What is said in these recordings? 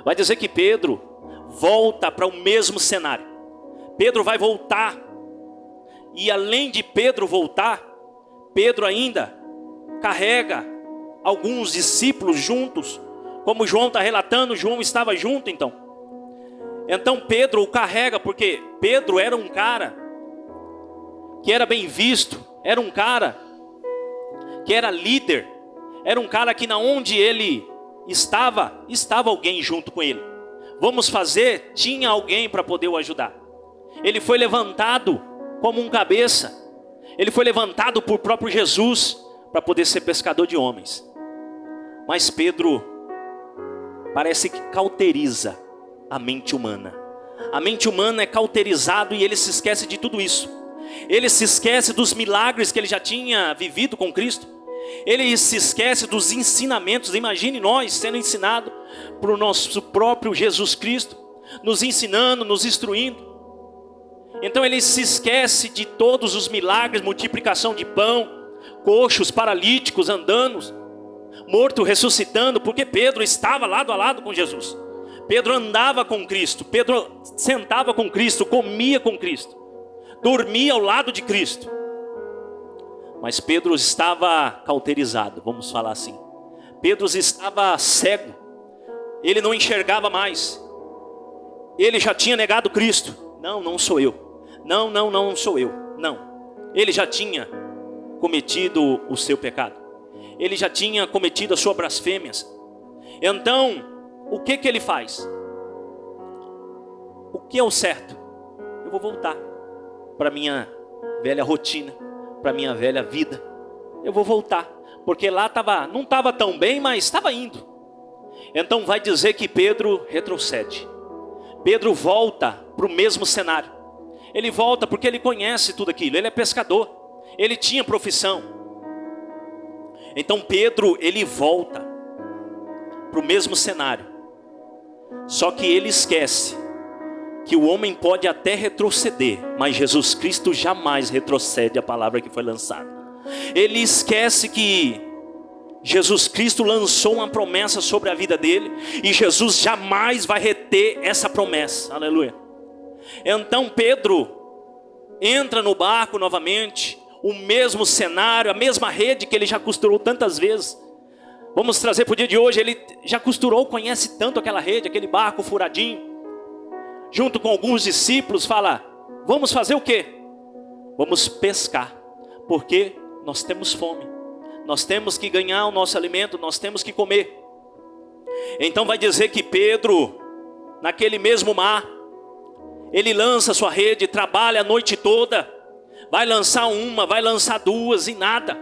Vai dizer que Pedro volta para o mesmo cenário. Pedro vai voltar. E além de Pedro voltar, Pedro ainda carrega alguns discípulos juntos. Como João está relatando, João estava junto então. Então Pedro o carrega, porque Pedro era um cara que era bem visto, era um cara que era líder, era um cara que na onde ele estava alguém junto com ele. Vamos fazer, tinha alguém para poder o ajudar. Ele foi levantado como um cabeça, ele foi levantado por próprio Jesus para poder ser pescador de homens. Mas Pedro parece que cauteriza a mente humana. A mente humana é cauterizado e ele se esquece de tudo isso. Ele se esquece dos milagres que ele já tinha vivido com Cristo. Ele se esquece dos ensinamentos. Imagine nós sendo ensinados por o nosso próprio Jesus Cristo, nos ensinando, nos instruindo. Então ele se esquece de todos os milagres, multiplicação de pão, coxos, paralíticos andando, morto ressuscitando, porque Pedro estava lado a lado com Jesus. Pedro andava com Cristo, Pedro sentava com Cristo, comia com Cristo, dormia ao lado de Cristo. Mas Pedro estava cauterizado, vamos falar assim. Pedro estava cego, ele não enxergava mais. Ele já tinha negado Cristo. Não sou eu. Não sou eu. Não. Ele já tinha cometido o seu pecado. Ele já tinha cometido as suas blasfêmias. Então, o que ele faz? O que é o certo? Eu vou voltar para minha velha rotina, para minha velha vida. Eu vou voltar, porque lá não estava tão bem, mas estava indo. Então vai dizer que Pedro retrocede. Pedro volta para o mesmo cenário. Ele volta porque ele conhece tudo aquilo. Ele é pescador, ele tinha profissão. Então Pedro, ele volta para o mesmo cenário. Só que ele esquece que o homem pode até retroceder, mas Jesus Cristo jamais retrocede, a palavra que foi lançada. Ele esquece que Jesus Cristo lançou uma promessa sobre a vida dele, e Jesus jamais vai reter essa promessa, aleluia. Então Pedro entra no barco novamente, o mesmo cenário, a mesma rede que ele já costurou tantas vezes. Vamos trazer para o dia de hoje, ele já costurou, conhece tanto aquela rede, aquele barco furadinho. Junto com alguns discípulos fala, vamos fazer o quê? Vamos pescar, porque nós temos fome. Nós temos que ganhar o nosso alimento, nós temos que comer. Então vai dizer que Pedro, naquele mesmo mar, ele lança sua rede, trabalha a noite toda. Vai lançar uma, vai lançar duas e nada.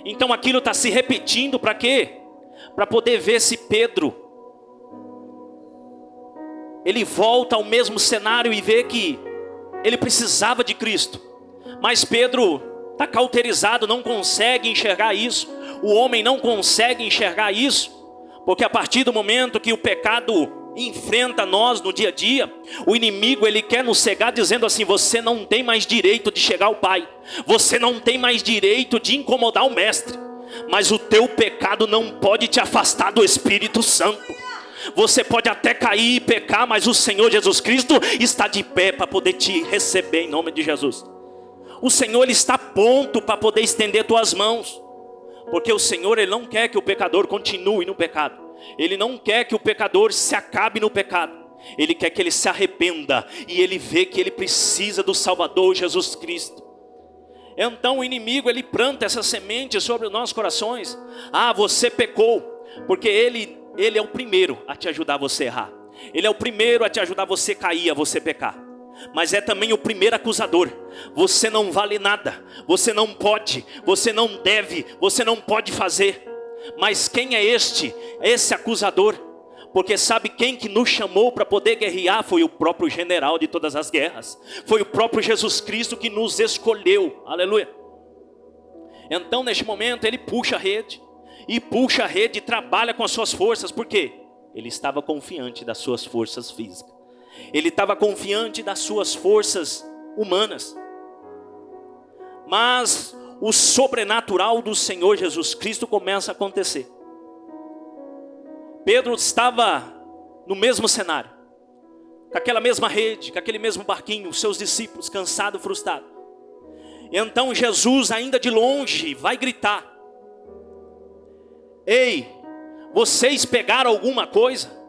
Então aquilo está se repetindo para quê? Para poder ver se Pedro, ele volta ao mesmo cenário e vê que ele precisava de Cristo. Mas Pedro está cauterizado, não consegue enxergar isso. O homem não consegue enxergar isso, porque a partir do momento que o pecado enfrenta nós no dia a dia, o inimigo ele quer nos cegar dizendo assim, você não tem mais direito de chegar ao Pai, você não tem mais direito de incomodar o Mestre, mas o teu pecado não pode te afastar do Espírito Santo. Você pode até cair e pecar, mas o Senhor Jesus Cristo está de pé para poder te receber em nome de Jesus. O Senhor ele está pronto para poder estender tuas mãos, porque o Senhor ele não quer que o pecador continue no pecado. Ele não quer que o pecador se acabe no pecado. Ele quer que ele se arrependa e ele vê que ele precisa do Salvador Jesus Cristo. Então o inimigo ele planta essa semente sobre os nossos corações. Ah, você pecou, porque ele é o primeiro a te ajudar a você errar. Ele é o primeiro a te ajudar a você cair, a você pecar. Mas é também o primeiro acusador. Você não vale nada, você não pode, você não deve, você não pode fazer. Mas quem é esse acusador? Porque sabe quem que nos chamou para poder guerrear? Foi o próprio general de todas as guerras. Foi o próprio Jesus Cristo que nos escolheu, aleluia. Então neste momento ele puxa a rede, e trabalha com as suas forças. Por quê? Ele estava confiante das suas forças físicas. Ele estava confiante das suas forças humanas. Mas o sobrenatural do Senhor Jesus Cristo começa a acontecer. Pedro estava no mesmo cenário, com aquela mesma rede, com aquele mesmo barquinho, os seus discípulos, cansados, frustrados. Então Jesus, ainda de longe, vai gritar: ei, vocês pegaram alguma coisa?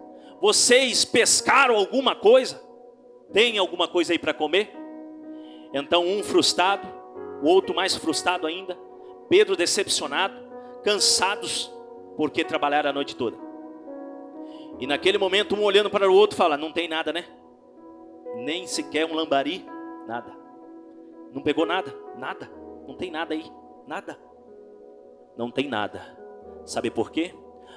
Vocês pescaram alguma coisa? Tem alguma coisa aí para comer? Então um frustrado, o outro mais frustrado ainda, Pedro decepcionado, cansados, porque trabalharam a noite toda. E naquele momento um olhando para o outro fala: não tem nada, né? Nem sequer um lambari, nada. Não pegou nada, nada. Não tem nada aí, nada. Não tem nada. Sabe por quê?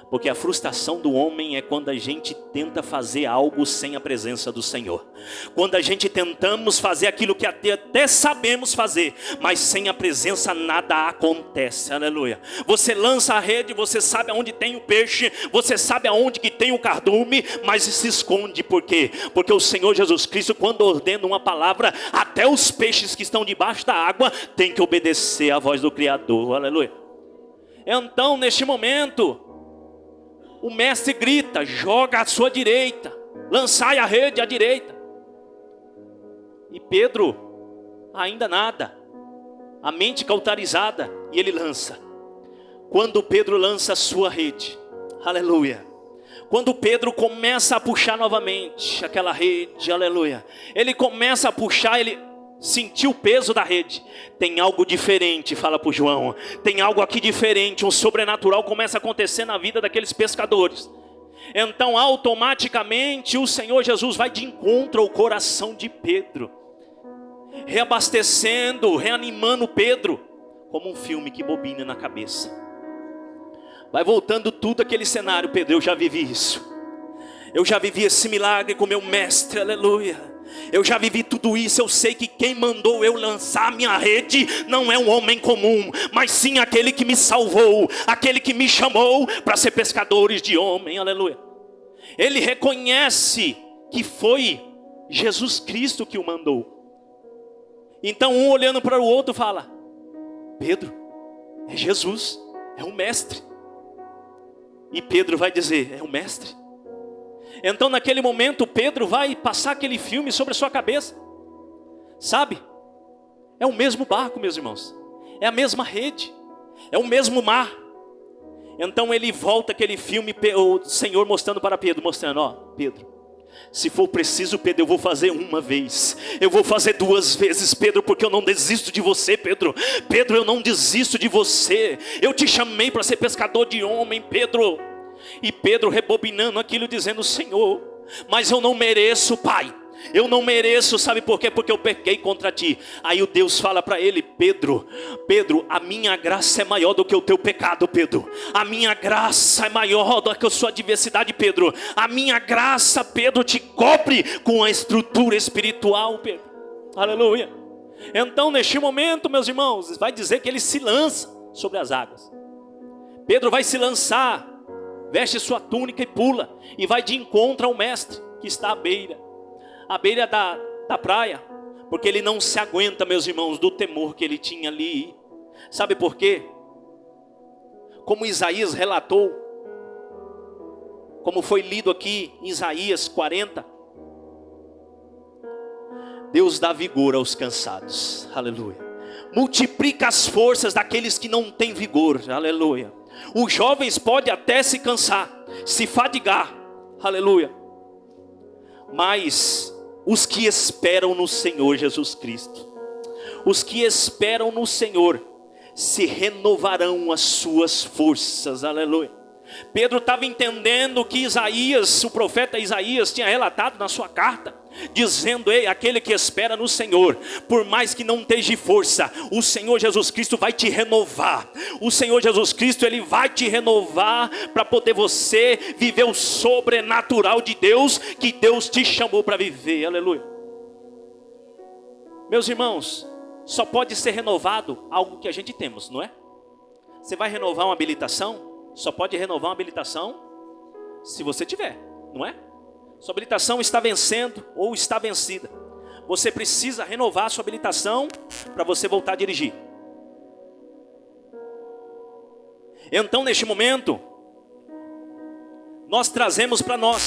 Porque a frustração do homem é quando a gente tenta fazer algo sem a presença do Senhor. Quando a gente tentamos fazer aquilo que até sabemos fazer, mas sem a presença nada acontece. Aleluia. Você lança a rede, você sabe aonde tem o peixe, você sabe aonde que tem o cardume, mas se esconde. Por quê? Porque o Senhor Jesus Cristo, quando ordena uma palavra, até os peixes que estão debaixo da água têm que obedecer à voz do Criador. Aleluia. Então, neste momento, o mestre grita: joga à sua direita, lançai a rede à direita. E Pedro, ainda nada, a mente cauterizada, e ele lança. Quando Pedro lança a sua rede, aleluia, quando Pedro começa a puxar novamente aquela rede, aleluia, ele começa a puxar, ele sentiu o peso da rede. Tem algo diferente, fala para o João. Tem algo aqui diferente, um sobrenatural começa a acontecer na vida daqueles pescadores. Então automaticamente o Senhor Jesus vai de encontro ao coração de Pedro, reabastecendo, reanimando Pedro, como um filme que bobina na cabeça. Vai voltando tudo aquele cenário. Pedro, eu já vivi isso. Eu já vivi esse milagre com meu mestre, aleluia. Eu já vivi tudo isso. Eu sei que quem mandou eu lançar a minha rede não é um homem comum, mas sim aquele que me salvou, aquele que me chamou para ser pescadores de homem, aleluia. Ele reconhece que foi Jesus Cristo que o mandou. Então um olhando para o outro fala: Pedro, é Jesus, é o mestre. E Pedro vai dizer: é o mestre. Então naquele momento Pedro vai passar aquele filme sobre a sua cabeça. Sabe? É o mesmo barco, meus irmãos. É a mesma rede. É o mesmo mar. Então ele volta aquele filme, o Senhor mostrando para Pedro, mostrando: ó, Pedro, se for preciso, Pedro, eu vou fazer uma vez, eu vou fazer 2 vezes, Pedro, porque eu não desisto de você, Pedro. Pedro, eu não desisto de você. Eu te chamei para ser pescador de homem, Pedro. E Pedro rebobinando aquilo, dizendo: Senhor, mas eu não mereço, Pai. Eu não mereço, sabe por quê? Porque eu pequei contra ti. Aí o Deus fala para ele: Pedro, a minha graça é maior do que o teu pecado, Pedro. A minha graça é maior do que a sua adversidade, Pedro. A minha graça, Pedro, te cobre com a estrutura espiritual, Pedro. Aleluia. Então neste momento, meus irmãos, vai dizer que ele se lança sobre as águas. Pedro vai se lançar, veste sua túnica e pula, e vai de encontro ao mestre que está à beira da praia, porque ele não se aguenta, meus irmãos, do temor que ele tinha ali. Sabe por quê? Como Isaías relatou, como foi lido aqui em Isaías 40, Deus dá vigor aos cansados, aleluia. Multiplica as forças daqueles que não têm vigor, aleluia. Os jovens podem até se cansar, se fadigar, aleluia, mas os que esperam no Senhor Jesus Cristo, os que esperam no Senhor, se renovarão as suas forças, aleluia. Pedro estava entendendo que Isaías, o profeta Isaías, tinha relatado na sua carta, dizendo: ei, aquele que espera no Senhor, por mais que não esteja força, o Senhor Jesus Cristo vai te renovar. O Senhor Jesus Cristo, Ele vai te renovar para poder você viver o sobrenatural de Deus, que Deus te chamou para viver, aleluia. Meus irmãos, só pode ser renovado algo que a gente temos, não é? Você vai renovar uma habilitação? Só pode renovar uma habilitação se você tiver, não é? Sua habilitação está vencendo ou está vencida. Você precisa renovar a sua habilitação para você voltar a dirigir. Então neste momento, nós trazemos para nós